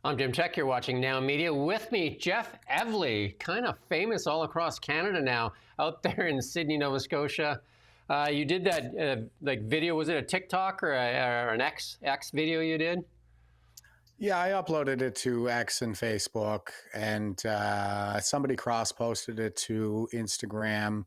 I'm Jim Czek. You're watching Now Media. With me, Jeff Evely, kind of famous all across Canada now, out there in Sydney, Nova Scotia. You did that video. Was it a TikTok or an X video you did? Yeah, I uploaded it to X and Facebook, and somebody cross-posted it to Instagram.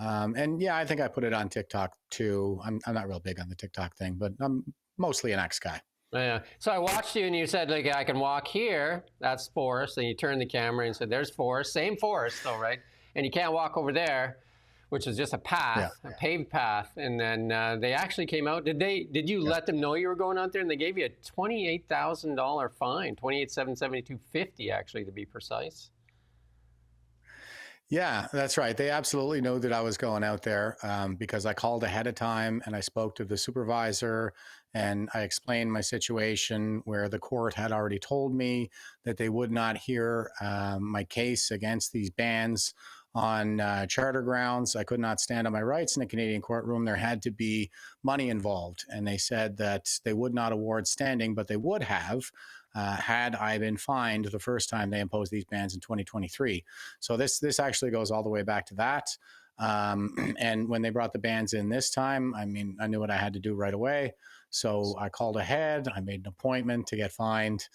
And yeah, I think I put it on TikTok too. I'm not real big on the TikTok thing, but I'm mostly an X guy. Yeah. So I watched you, and you said, like, I can walk here. That's forest. And you turned the camera and said, "There's forest, same forest, though, right? And you can't walk over there." Which is just a Yeah. path, a paved path. And then they actually came out. Did you let them know you were going out there? And they gave you a $28,000 fine, 28,772.50 actually, to be precise. Yeah, that's right. They absolutely knew that I was going out there because I called ahead of time and I spoke to the supervisor and I explained my situation where the court had already told me that they would not hear my case against these bans on charter grounds. I could not stand on my rights in a Canadian courtroom. There had to be money involved. And they said that they would not award standing, but they would have had I been fined the first time they imposed these bans in 2023. So this actually goes all the way back to that. And when they brought the bans in this time, I mean, I knew what I had to do right away. So I called ahead. I made an appointment to get fined.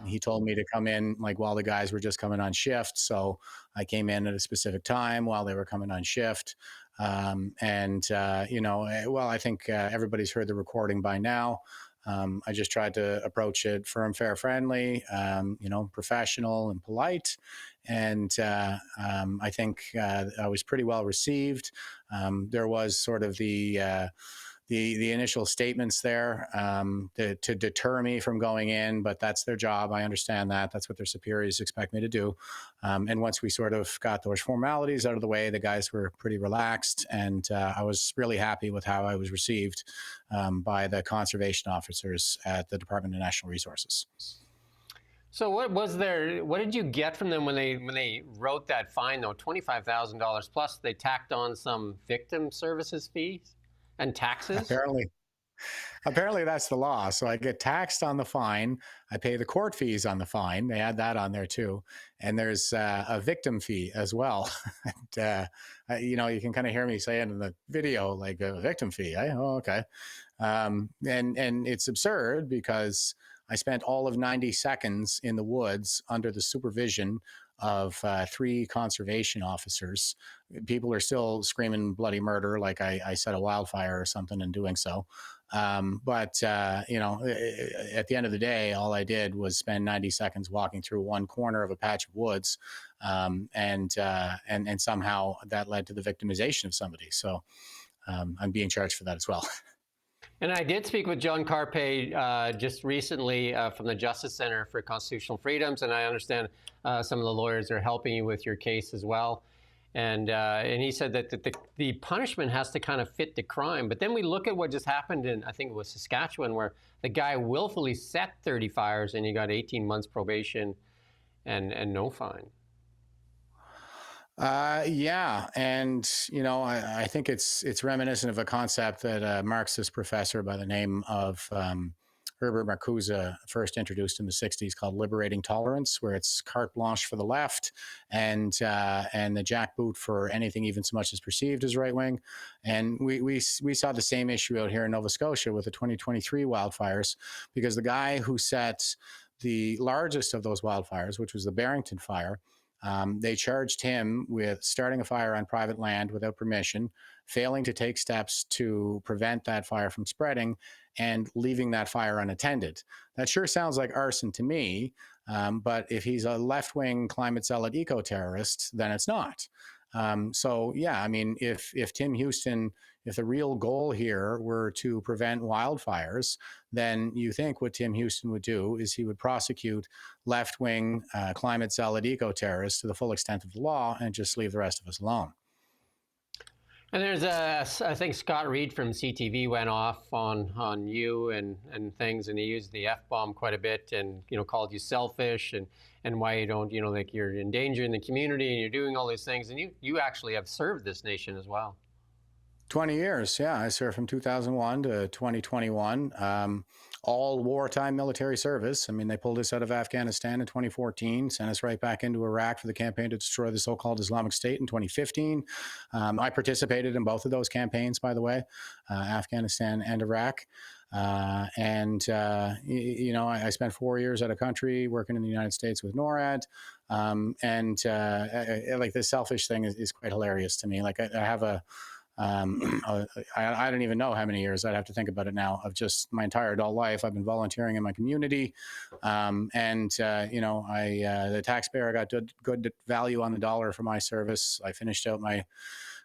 He told me to come in like while the guys were just coming on shift. So I came in at a specific time while they were coming on shift. Well, I think everybody's heard the recording by now. I just tried to approach it firm, fair, friendly, professional and polite. And I think I was pretty well received. There was sort of the initial statements there to deter me from going in, but that's their job. I understand that. That's what their superiors expect me to do. And once we sort of got those formalities out of the way, the guys were pretty relaxed, and I was really happy with how I was received by the conservation officers at the Department of Natural Resources. So what did you get from them when they wrote that fine, though? $25,000 plus they tacked on some victim services fees and taxes? Apparently that's the law. So I get taxed on the fine. I pay the court fees on the fine. They add that on there too. And there's a victim fee as well. And, you can kind of hear me saying in the video, like a victim fee. Oh, okay. And it's absurd because I spent all of 90 seconds in the woods under the supervision of 3 conservation officers. People are still screaming bloody murder, like I set a wildfire or something in doing so. But at the end of the day, all I did was spend 90 seconds walking through one corner of a patch of woods. And somehow that led to the victimization of somebody. So I'm being charged for that as well. And I did speak with John Carpe just recently from the Justice Center for Constitutional Freedoms, and I understand some of the lawyers are helping you with your case as well. And he said that the punishment has to kind of fit the crime. But then we look at what just happened in, I think it was Saskatchewan, where the guy willfully set 30 fires and he got 18 months probation and no fine. Yeah, and I think it's reminiscent of a concept that a Marxist professor by the name of Herbert Marcuse first introduced in the 60s, called liberating tolerance, where it's carte blanche for the left and the jackboot for anything even so much as perceived as right wing. And we saw the same issue out here in Nova Scotia with the 2023 wildfires, because the guy who set the largest of those wildfires, which was the Barrington fire, they charged him with starting a fire on private land without permission, failing to take steps to prevent that fire from spreading, and leaving that fire unattended. That sure sounds like arson to me, but if he's a left-wing climate zealot eco-terrorist, then it's not. So yeah, I mean, if Tim Houston, if the real goal here were to prevent wildfires, then you think what Tim Houston would do is he would prosecute left-wing climate zealot eco-terrorists to the full extent of the law and just leave the rest of us alone. And there's I think Scott Reed from CTV went off on you and things, and he used the F-bomb quite a bit, and called you selfish and why you don't, like you're endangering the community and you're doing all these things, and you actually have served this nation as well. 20 years, yeah. I served from 2001 to 2021. all wartime military service. I mean, they pulled us out of Afghanistan in 2014, sent us right back into Iraq for the campaign to destroy the so-called Islamic State in 2015. I participated in both of those campaigns, by the way, Afghanistan and Iraq. I spent 4 years out of country working in the United States with NORAD. Like this selfish thing is quite hilarious to me. Like I have I don't even know how many years. I'd have to think about it now, of just my entire adult life. I've been volunteering in my community. The taxpayer got good value on the dollar for my service. I finished out my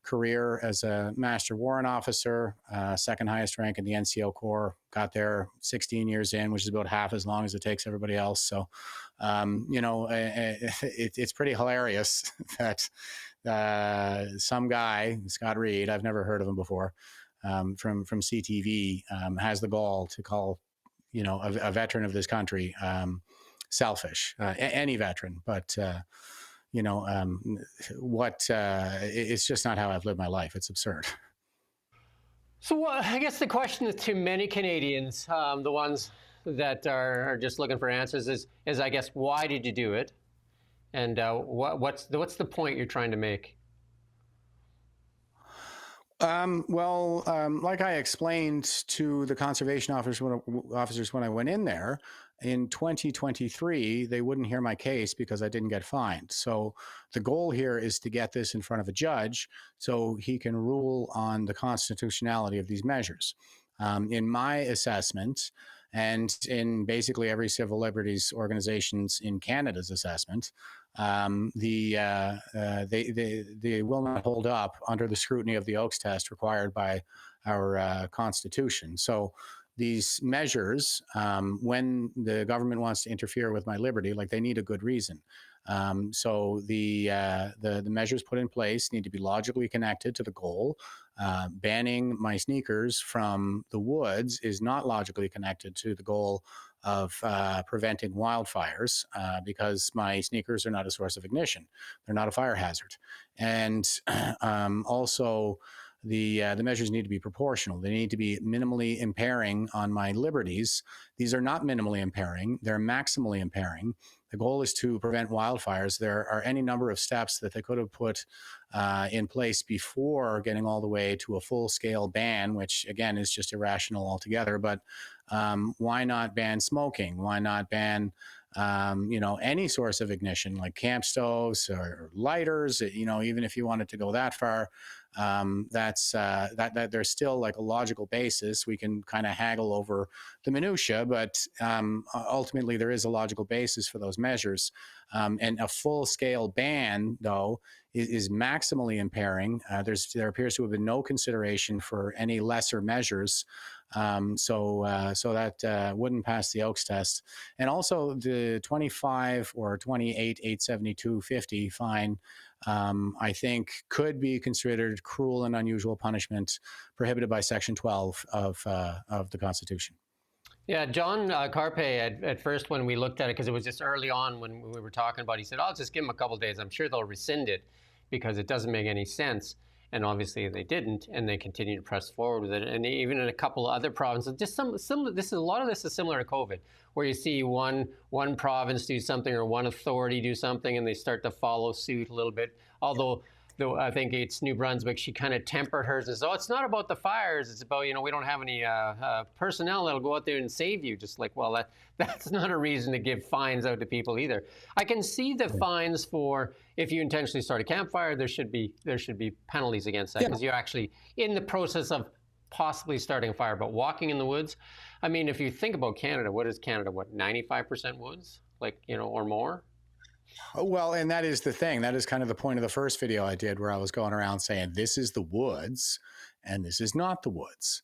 career as a master warrant officer, second highest rank in the NCO Corps. Got there 16 years in, which is about half as long as it takes everybody else. So, it's pretty hilarious that some guy, Scott Reed, I've never heard of him before, from CTV, has the gall to call, a veteran of this country selfish. Any veteran, but it's just not how I've lived my life. It's absurd. So I guess the question to many Canadians, the ones that are just looking for answers, is I guess, why did you do it? And what's the point you're trying to make? Like I explained to the conservation officers when I went in there, in 2023, they wouldn't hear my case because I didn't get fined. So the goal here is to get this in front of a judge so he can rule on the constitutionality of these measures. In my assessment, and in basically every civil liberties organization's in Canada's assessment, they will not hold up under the scrutiny of the Oakes test required by our Constitution. So these measures, when the government wants to interfere with my liberty, like, they need a good reason. So the measures put in place need to be logically connected to the goal. Banning my sneakers from the woods is not logically connected to the goal of preventing wildfires, because my sneakers are not a source of ignition. They're not a fire hazard. And also, the measures need to be proportional. They need to be minimally impairing on my liberties. These are not minimally impairing. They're maximally impairing. The goal is to prevent wildfires. There are any number of steps that they could have put in place before getting all the way to a full-scale ban, which, again, is just irrational altogether. But why not ban smoking? Why not ban any source of ignition, like camp stoves or lighters? Even if you wanted to go that far, that there's still, like, a logical basis. We can kind of haggle over the minutia, but ultimately there is a logical basis for those measures. And a full-scale ban, though, is maximally impairing. There appears to have been no consideration for any lesser measures. So that wouldn't pass the Oakes test. And also the 25 or 28 872.50 fine, I think, could be considered cruel and unusual punishment prohibited by Section 12 of the Constitution. Yeah, John Carpe, at first when we looked at it, because it was just early on when we were talking about it, he said, I'll just give them a couple of days. I'm sure they'll rescind it because it doesn't make any sense. And obviously they didn't, and they continue to press forward with it. And even in a couple of other provinces, just a lot of this is similar to COVID, where you see one province do something or one authority do something, and they start to follow suit a little bit. Although I think it's New Brunswick, she kind of tempered hers as, it's not about the fires, it's about, we don't have any personnel that'll go out there and save you. Just like, well, that's not a reason to give fines out to people either. I can see the fines for, if you intentionally start a campfire, there should be penalties against that, because you're actually in the process of possibly starting a fire. But walking in the woods, I mean, if you think about Canada, what is Canada, 95% woods, or more? Well, and that is the thing. That is kind of the point of the first video I did, where I was going around saying, this is the woods and this is not the woods.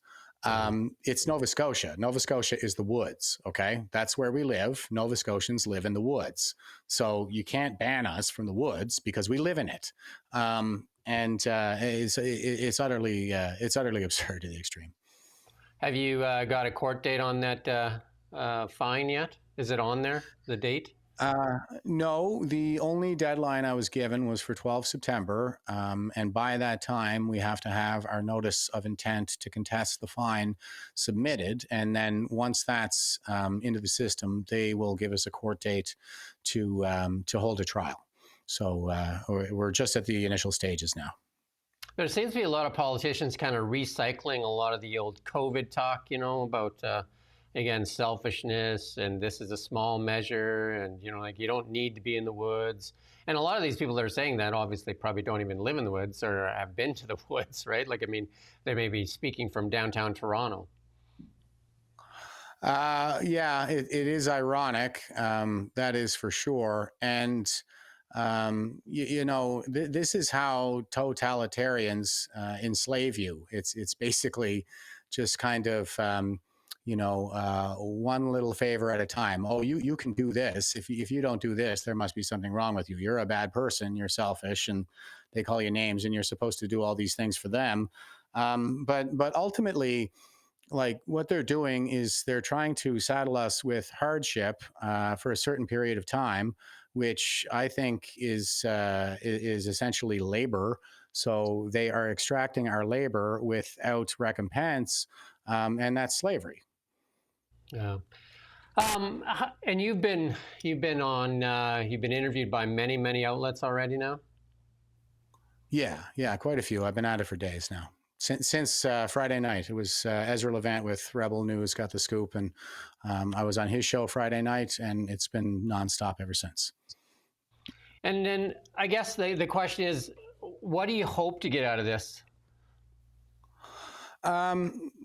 It's Nova Scotia. Nova Scotia is the woods, okay? That's where we live. Nova Scotians live in the woods. So you can't ban us from the woods because we live in it. It's utterly absurd to the extreme. Have you got a court date on that fine yet? Is it on there, the date? No, the only deadline I was given was for 12 September. And by that time, we have to have our notice of intent to contest the fine submitted. And then once that's into the system, they will give us a court date to hold a trial. So we're just at the initial stages now. There seems to be a lot of politicians kind of recycling a lot of the old COVID talk, about, again, selfishness and this is a small measure and, like you don't need to be in the woods. And a lot of these people that are saying that obviously probably don't even live in the woods or have been to the woods, right? Like, I mean, they may be speaking from downtown Toronto. Yeah, it is ironic. That is for sure. And this is how totalitarians enslave you. It's basically just kind of one little favor at a time. Oh, you can do this. If you don't do this, there must be something wrong with you. You're a bad person. You're selfish, and they call you names, and you're supposed to do all these things for them. But ultimately, like what they're doing is they're trying to saddle us with hardship for a certain period of time, which I think is essentially labor. So they are extracting our labor without recompense, and that's slavery. Yeah. And you've been interviewed by many outlets already now. Yeah, quite a few. I've been at it for days now. Since Friday night, it was Ezra Levant with Rebel News got the scoop, and I was on his show Friday night, and it's been nonstop ever since. And then I guess the question is, what do you hope to get out of this?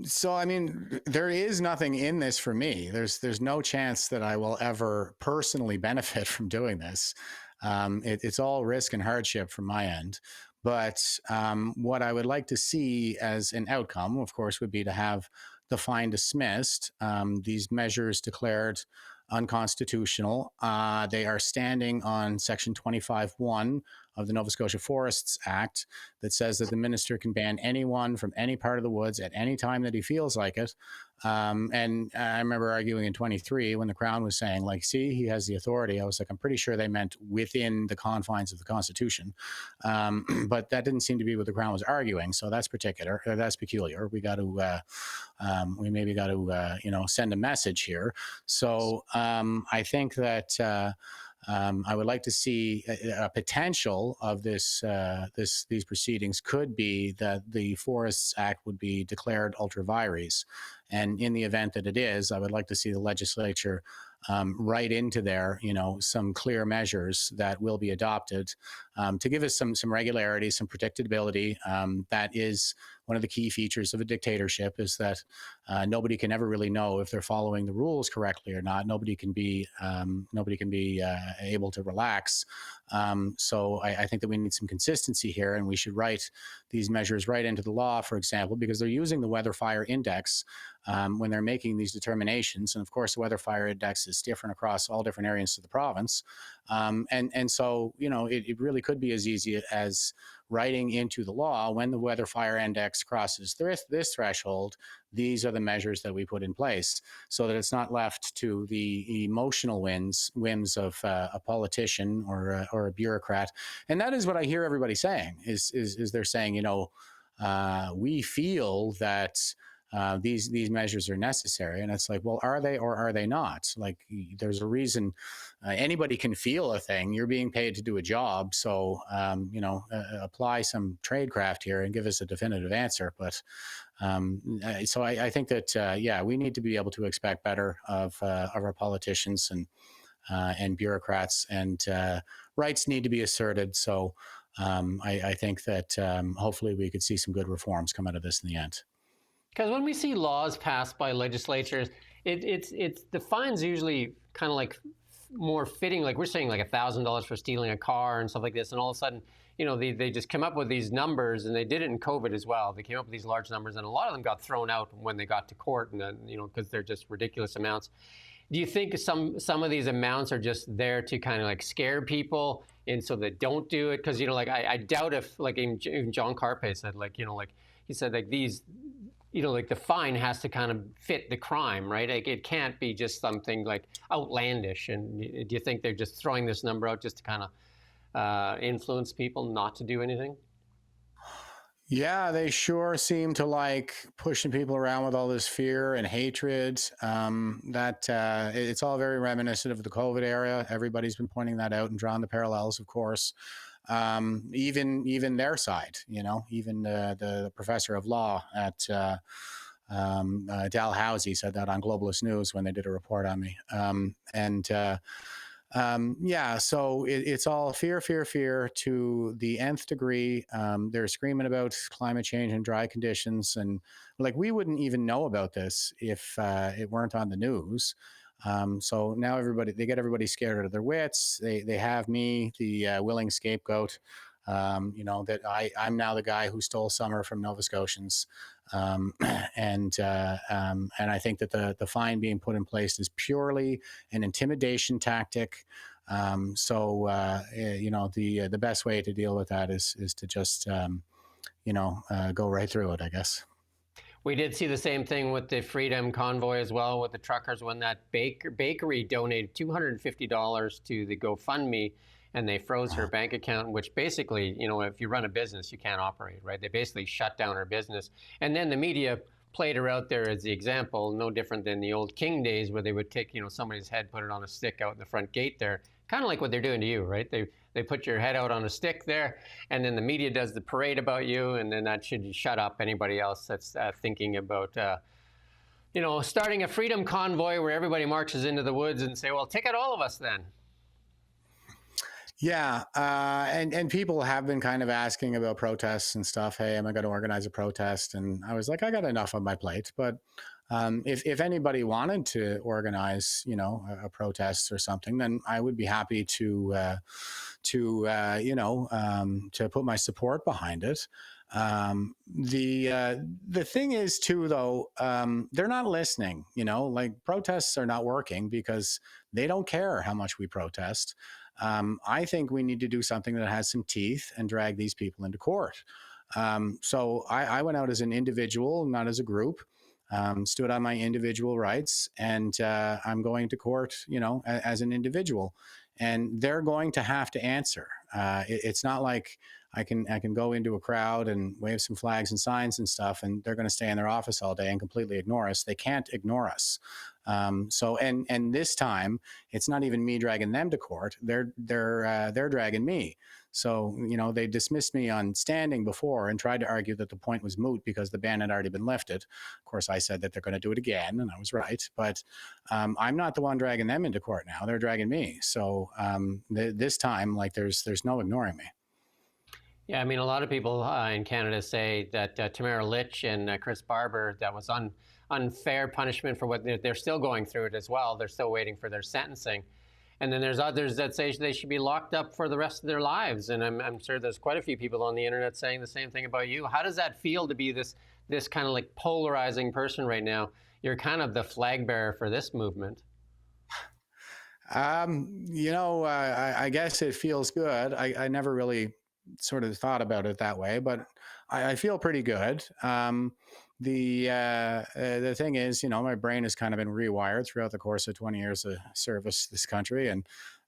So I mean, there is nothing in this for me. There's no chance that I will ever personally benefit from doing this. It's all risk and hardship from my end. But what I would like to see as an outcome, of course, would be to have the fine dismissed. These measures declared unconstitutional. They are standing on Section 25(1) of the Nova Scotia Forests Act that says that the minister can ban anyone from any part of the woods at any time that he feels like it. And I remember arguing in 23 when the Crown was saying, like, see, he has the authority. I was like, I'm pretty sure they meant within the confines of the Constitution. But that didn't seem to be what the Crown was arguing. So that's that's peculiar. We maybe got to, send a message here. So I think that I would like to see a potential of these proceedings could be that the Forests Act would be declared ultra vires, and in the event that it is, I would like to see the legislature write into there, some clear measures that will be adopted to give us some regularity, some predictability. That is one of the key features of a dictatorship, is that nobody can ever really know if they're following the rules correctly or not. Nobody can be able to relax. So I think that we need some consistency here, and we should write these measures right into the law, for example, because they're using the weather fire index when they're making these determinations. And of course, the weather fire index is different across all different areas of the province. And so, it really could be as easy as writing into the law, when the weather fire index crosses this threshold, these are the measures that we put in place, so that it's not left to the emotional whims of a politician or a bureaucrat. And that is what I hear everybody saying is they're saying, we feel that these measures are necessary, and it's like, well, are they or are they not? Like, there's a reason anybody can feel a thing. You're being paid to do a job, so apply some tradecraft here and give us a definitive answer. But so I think that we need to be able to expect better of our politicians and bureaucrats, and rights need to be asserted. So I think that hopefully we could see some good reforms come out of this in the end. Because when we see laws passed by legislatures, it's the fines usually kind of like more fitting. Like we're saying, like $1,000 for stealing a car and stuff like this, and all of a sudden, they just come up with these numbers, and they did it in COVID as well. They came up with these large numbers, and a lot of them got thrown out when they got to court, and then because they're just ridiculous amounts. Do you think some of these amounts are just there to kind of like scare people, and so they don't do it? Because like I doubt if, like even John Carpay said, like he said, like like the fine has to kind of fit the crime, right? Like it can't be just something like outlandish. And do you think they're just throwing this number out just to kind of influence people not to do anything? Yeah, they sure seem to like pushing people around with all this fear and hatred. That it's all very reminiscent of the COVID era. Everybody's been pointing that out and drawing the parallels, of course. Even their side, even the professor of law at Dalhousie said that on Globalist News when they did a report on me. Yeah, so it's all fear, fear, fear to the nth degree. They're screaming about climate change and dry conditions, and like we wouldn't even know about this if it weren't on the news. So now they get everybody scared out of their wits. They have me, the willing scapegoat. That I'm now the guy who stole summer from Nova Scotians, um, and I think that the fine being put in place is purely an intimidation tactic. The best way to deal with that is to just go right through it, I guess. We did see the same thing with the Freedom Convoy as well with the truckers when that bakery donated $250 to the GoFundMe and they froze her bank account, which basically, if you run a business, you can't operate, right? They basically shut down her business. And then the media played her out there as the example, no different than the old King days where they would take, somebody's head, put it on a stick out in the front gate there. Kind of like what they're doing to you, right? They put your head out on a stick there, and then the media does the parade about you, and then that should shut up anybody else that's thinking about, starting a freedom convoy where everybody marches into the woods and say, well, take out all of us then. Yeah, and people have been kind of asking about protests and stuff. Hey, am I going to organize a protest? And I was like, I got enough on my plate. But if anybody wanted to organize, a protest or something, then I would be happy to put my support behind it. The thing is too, though, they're not listening. Like protests are not working because they don't care how much we protest. I think we need to do something that has some teeth and drag these people into court. So I went out as an individual, not as a group. Stood on my individual rights, and I'm going to court, as an individual, and they're going to have to answer. It's not like I can go into a crowd and wave some flags and signs and stuff, and they're going to stay in their office all day and completely ignore us. They can't ignore us. And this time, it's not even me dragging them to court. They're dragging me. So, they dismissed me on standing before and tried to argue that the point was moot because the ban had already been lifted. Of course, I said that they're going to do it again, and I was right. But I'm not the one dragging them into court now. They're dragging me. So this time, like, there's no ignoring me. Yeah, I mean, a lot of people in Canada say that Tamara Litch and Chris Barber, that was unfair punishment for what they're still going through it as well. They're still waiting for their sentencing. And then there's others that say they should be locked up for the rest of their lives. And I'm sure there's quite a few people on the internet saying the same thing about you. How does that feel to be this kind of like polarizing person right now? You're kind of the flag bearer for this movement. I guess it feels good. I never really sort of thought about it that way, but I feel pretty good. The thing is, my brain has kind of been rewired throughout the course of 20 years of service to this country, and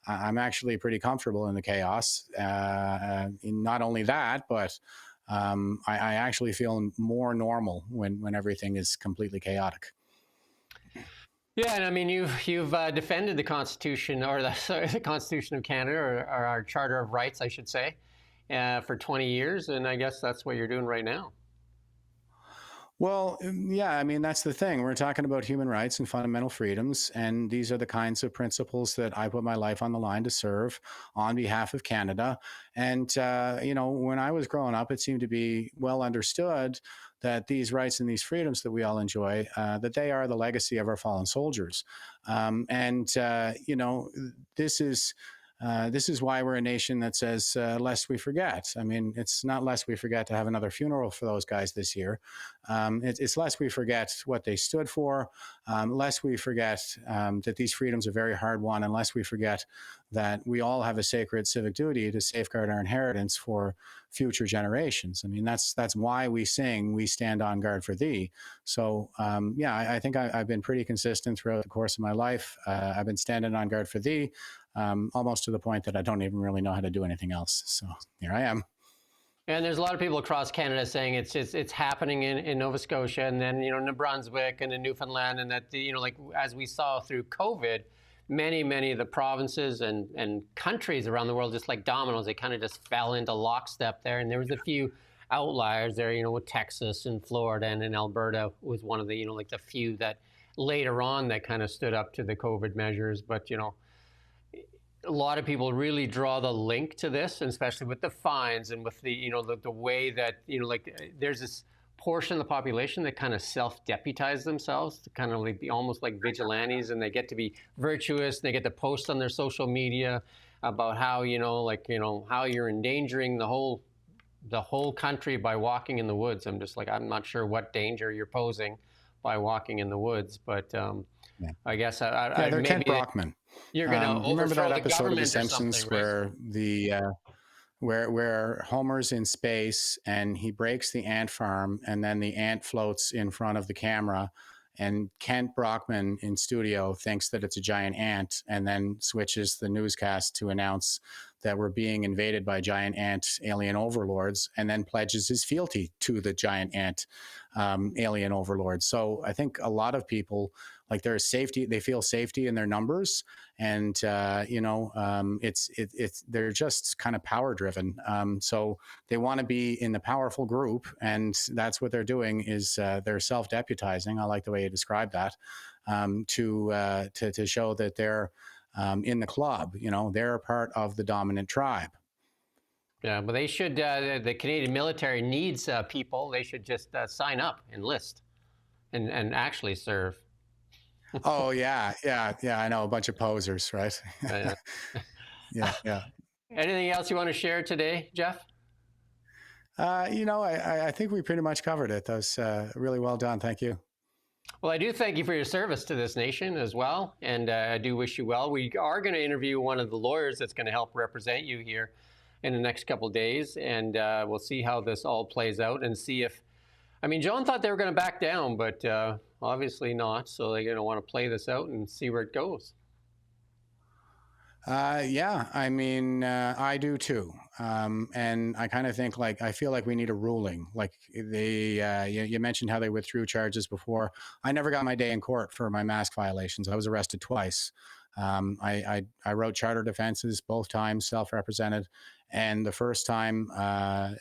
I'm actually pretty comfortable in the chaos. Not only that, but I actually feel more normal when everything is completely chaotic. Yeah, and I mean you've defended the Constitution or the Constitution of Canada or our Charter of Rights, I should say, for 20 years, and I guess that's what you're doing right now. Well, yeah, I mean, that's the thing. We're talking about human rights and fundamental freedoms, and these are the kinds of principles that I put my life on the line to serve on behalf of Canada. And, when I was growing up, it seemed to be well understood that these rights and these freedoms that we all enjoy, that they are the legacy of our fallen soldiers. This is this is why we're a nation that says, lest we forget. I mean, it's not lest we forget to have another funeral for those guys this year. It's lest we forget what they stood for, lest we forget that these freedoms are very hard won, unless we forget that we all have a sacred civic duty to safeguard our inheritance for future generations. I mean, that's why we sing, "We stand on guard for thee." So yeah, I think I've been pretty consistent throughout the course of my life. I've been standing on guard for thee, almost to the point that I don't even really know how to do anything else. So here I am. And there's a lot of people across Canada saying it's happening in Nova Scotia, and then New Brunswick and in Newfoundland, and that like as we saw through COVID, many of the provinces and countries around the world, just like dominoes, they kind of just fell into lockstep there. And there was a few outliers there, with Texas and Florida and in Alberta was one of the like the few that later on that kind of stood up to the COVID measures, but a lot of people really draw the link to this, and especially with the fines and with the the way that like there's this portion of the population that kind of self-deputize themselves to kind of like be almost like vigilantes, and they get to be virtuous, and they get to post on their social media about how how you're endangering the whole country by walking in the woods. I'm just like, I'm not sure what danger you're posing by walking in the woods, but Yeah. I guess Yeah, they're Kent maybe Brockman. you're going to You remember overthrow that the episode of The government or Simpsons something, right? where where Homer's in space and he breaks the ant farm, and then the ant floats in front of the camera, and Kent Brockman in studio thinks that it's a giant ant, and then switches the newscast to announce that we're being invaded by giant ant alien overlords, and then pledges his fealty to the giant ant alien overlords. So I think a lot of people, like, there's safety, they feel safety in their numbers, and it's they're just kind of power driven. So they want to be in the powerful group, and that's what they're doing is they're self-deputizing. I like the way you described that, to show that they're in the club. They're a part of the dominant tribe. Yeah, but they should. The Canadian military needs people. They should just sign up, enlist, and actually serve. Oh yeah, yeah, yeah. I know, a bunch of posers, right? Yeah. Yeah, yeah. Anything else you want to share today, Jeff? I think we pretty much covered it. That was really well done. Thank you. Well, I do thank you for your service to this nation as well, and I do wish you well. We are going to interview one of the lawyers that's going to help represent you here in the next couple of days, and we'll see how this all plays out and see if. I mean, John thought they were going to back down, but obviously not. So they're going to want to play this out and see where it goes. Yeah, I mean, I do too. And I kind of think, like, I feel like we need a ruling. Like, you mentioned how they withdrew charges before. I never got my day in court for my mask violations. I was arrested twice. I wrote charter defenses both times, self-represented. And the first time,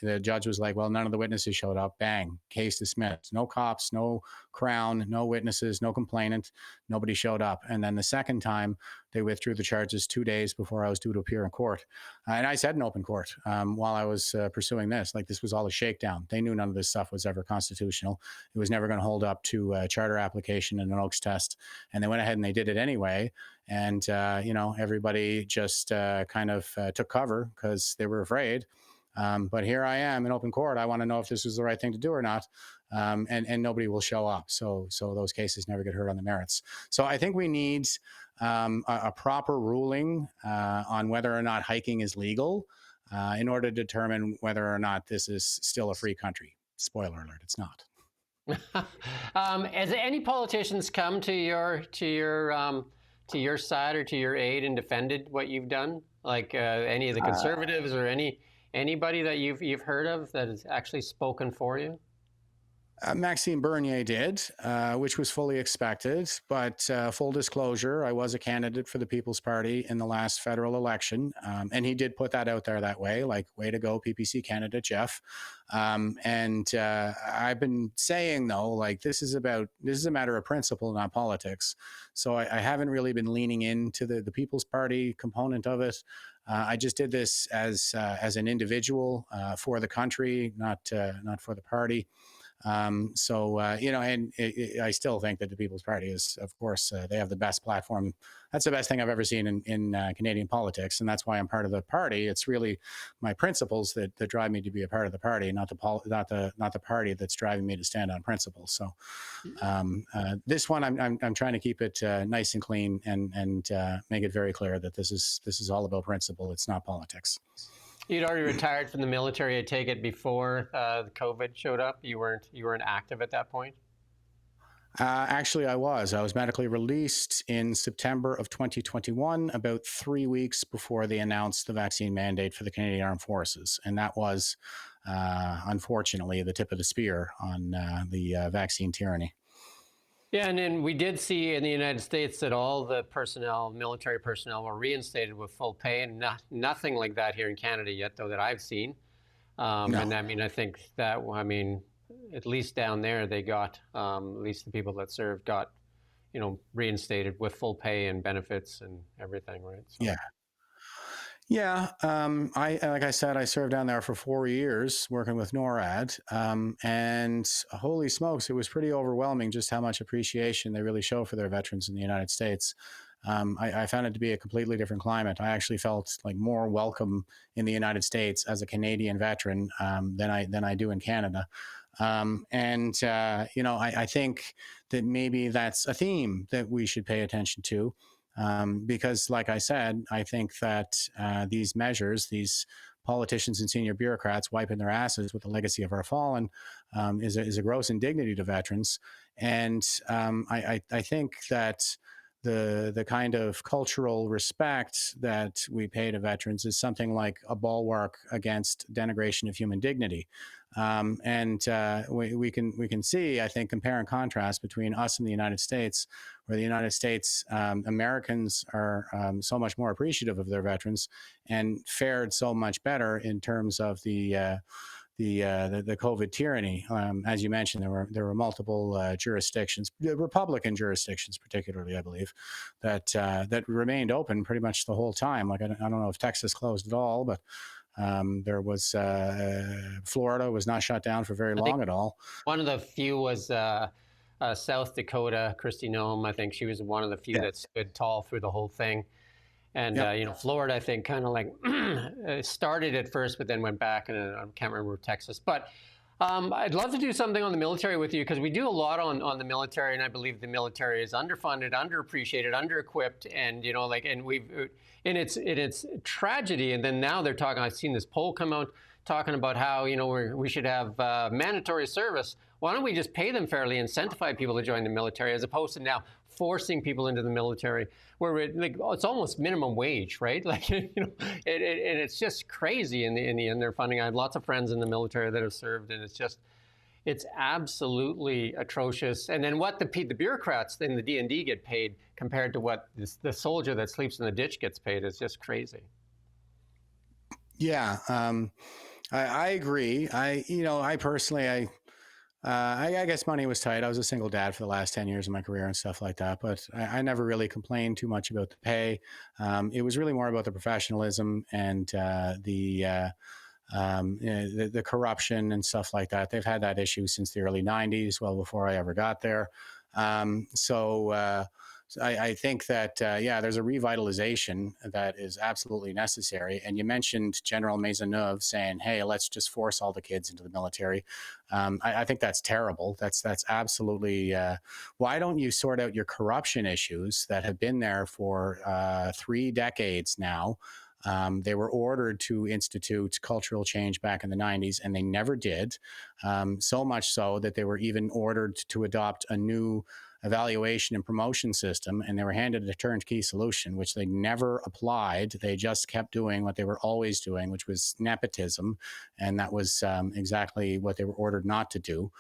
the judge was like, well, none of the witnesses showed up. Bang, case dismissed. No cops, no Crown, no witnesses, no complainant. Nobody showed up. And then the second time, they withdrew the charges 2 days before I was due to appear in court. And I said in open court while I was pursuing this, like, this was all a shakedown. They knew none of this stuff was ever constitutional. It was never going to hold up to a charter application and an Oaks test. And they went ahead and they did it anyway. And, everybody just kind of took cover because they were afraid. But here I am in open court. I want to know if this was the right thing to do or not. And nobody will show up. So those cases never get heard on the merits. So I think we need a proper ruling on whether or not hiking is legal in order to determine whether or not this is still a free country. Spoiler alert, it's not. Has any politicians come to your side or to your aid and defended what you've done? Like any of the conservatives or anybody that you've heard of that has actually spoken for you? Maxime Bernier did, which was fully expected. But full disclosure, I was a candidate for the People's Party in the last federal election. And he did put that out there that way, like, way to go, PPC candidate Jeff. And I've been saying, though, like, this is a matter of principle, not politics. So I haven't really been leaning into the People's Party component of it. I just did this as an individual for the country, not for the party. And I still think that the People's Party is, of course, they have the best platform. That's the best thing I've ever seen in Canadian politics, and that's why I'm part of the party. It's really my principles that drive me to be a part of the party, not the party that's driving me to stand on principles. So this one, I'm trying to keep it nice and clean and make it very clear that this is all about principle. It's not politics. You'd already retired from the military, I take it, before COVID showed up. You weren't active at that point. Actually, I was. I was medically released in September of 2021, about 3 weeks before they announced the vaccine mandate for the Canadian Armed Forces. And that was, unfortunately, the tip of the spear on the vaccine tyranny. Yeah, and then we did see in the United States that all the personnel, military personnel, were reinstated with full pay, and nothing like that here in Canada yet, though, that I've seen. No. And I mean, I think that, I mean, at least down there, they got, at least the people that served got, reinstated with full pay and benefits and everything, right? So. Yeah. Yeah, I like I said, I served down there for 4 years working with NORAD, and holy smokes, it was pretty overwhelming just how much appreciation they really show for their veterans in the United States. I found it to be a completely different climate. I actually felt like more welcome in the United States as a Canadian veteran than I do in Canada. I think that maybe that's a theme that we should pay attention to. Because, like I said, I think that these measures, these politicians and senior bureaucrats wiping their asses with the legacy of our fallen, is a gross indignity to veterans. And I think that the kind of cultural respect that we pay to veterans is something like a bulwark against denigration of human dignity. We can see, I think, compare and contrast between us and the United States, where the United States Americans are so much more appreciative of their veterans and fared so much better in terms of the COVID tyranny. As you mentioned, there were multiple jurisdictions, Republican jurisdictions particularly, I believe, that remained open pretty much the whole time. Like I don't know if Texas closed at all, but there was Florida was not shut down for very I think long at all. one of the few was South Dakota, Kristi Noem. I think she was one of the few Yeah. that stood tall through the whole thing. And Yep. Florida, I think, kind of like started at first, but then went back, and I can't remember Texas. But I'd love to do something on the military with you, because we do a lot on the military, and I believe the military is underfunded, underappreciated, underequipped, and and we've in its tragedy. And then now they're talking. I've seen this poll come out talking about how we should have mandatory service. Why don't we just pay them fairly, incentivize people to join the military, as opposed to now forcing people into the military, where it's almost minimum wage, right? Like and it's just crazy in the end. They're funding. I have lots of friends in the military that have served, and it's absolutely atrocious. And then what the bureaucrats in the D&D get paid compared to what the soldier that sleeps in the ditch gets paid is just crazy. Yeah, I agree. I personally, I guess money was tight. I was a single dad for the last 10 years of my career and stuff like that, but I never really complained too much about the pay. It was really more about the professionalism and the corruption and stuff like that. They've had that issue since the early 90s, well before I ever got there. I think that, there's a revitalization that is absolutely necessary. And you mentioned General Maisonneuve saying, hey, let's just force all the kids into the military. I think that's terrible. That's absolutely, why don't you sort out your corruption issues that have been there for 3 decades now? They were ordered to institute cultural change back in the 90s, and they never did. So much so that they were even ordered to adopt a new evaluation and promotion system, and they were handed a turnkey solution, which they never applied. They just kept doing what they were always doing, which was nepotism, and that was exactly what they were ordered not to do.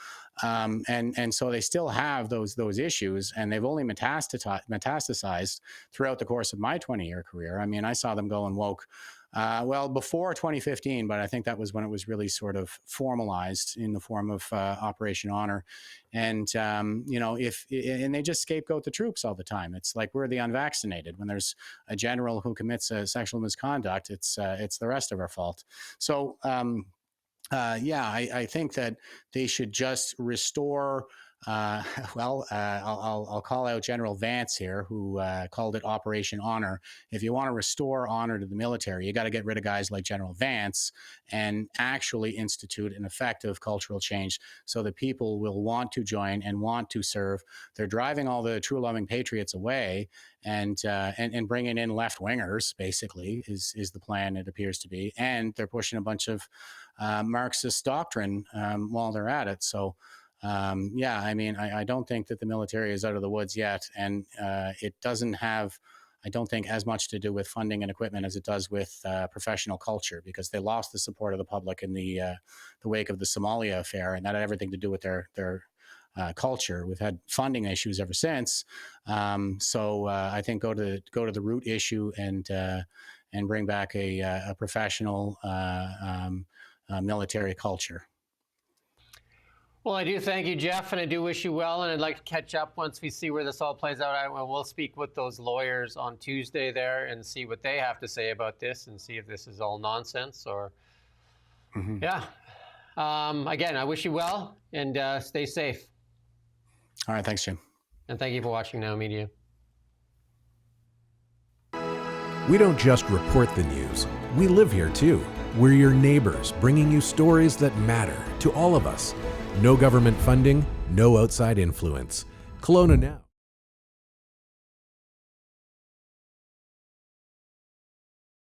And so they still have those issues, and they've only metastasized throughout the course of my 20-year career. I mean, I saw them go and woke before 2015, but I think that was when it was really sort of formalized in the form of Operation Honor. And, and they just scapegoat the troops all the time. It's like we're the unvaccinated. When there's a general who commits a sexual misconduct, it's the rest of our fault. So, I think that they should just restore Uh, I'll call out General Vance here, who called it Operation Honor. If you want to restore honor to the military, you got to get rid of guys like General Vance and actually institute an effective cultural change so that people will want to join and want to serve. They're driving all the true loving patriots away, and bringing in left wingers. Basically, is the plan. It appears to be, and they're pushing a bunch of Marxist doctrine while they're at it. So. Yeah, I mean, I don't think that the military is out of the woods yet, and it doesn't have, I don't think, as much to do with funding and equipment as it does with professional culture, because they lost the support of the public in the wake of the Somalia affair, and that had everything to do with their culture. We've had funding issues ever since, so I think go to the root issue and bring back a professional military culture. Well, I do thank you, Jeff, and I do wish you well. And I'd like to catch up once we see where this all plays out. We'll speak with those lawyers on Tuesday there and see what they have to say about this and see if this is all nonsense or, yeah. Again, I wish you well and stay safe. All right. Thanks, Jim. And thank you for watching Now Media. We don't just report the news. We live here too. We're your neighbors, bringing you stories that matter to all of us. No government funding, no outside influence. Kelowna Now.